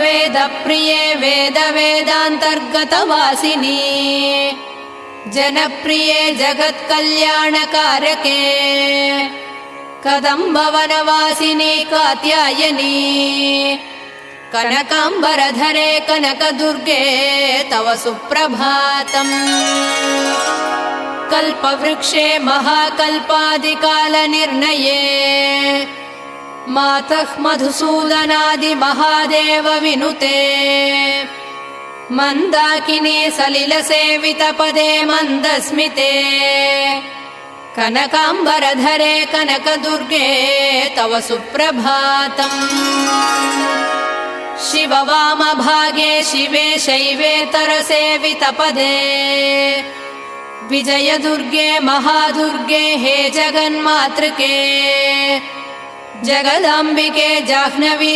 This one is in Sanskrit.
वेदप्रिये वेदान्तर्गतवासिनी जनप्रिये जगत्कल्याणकारके कदम्बवनवासिनी कात्यायनी कनकाम्बरधरे कनकदुर्गे तव सुप्रभातम्। कल्पवृक्षे महाकल्पादिकालनिर्णये मातः मधुसूदनादिमहादेव विनुते मन्दाकिनी सलिलसेवितपदे मन्दस्मिते कनकाम्बरधरे कनकदुर्गे तव सुप्रभातम्। शिववामभागे शिवे शैवेतरसेवितपदे विजयदुर्गे महादुर्गे हे जगन्मातृके जगदाम्बिके जाह्नवी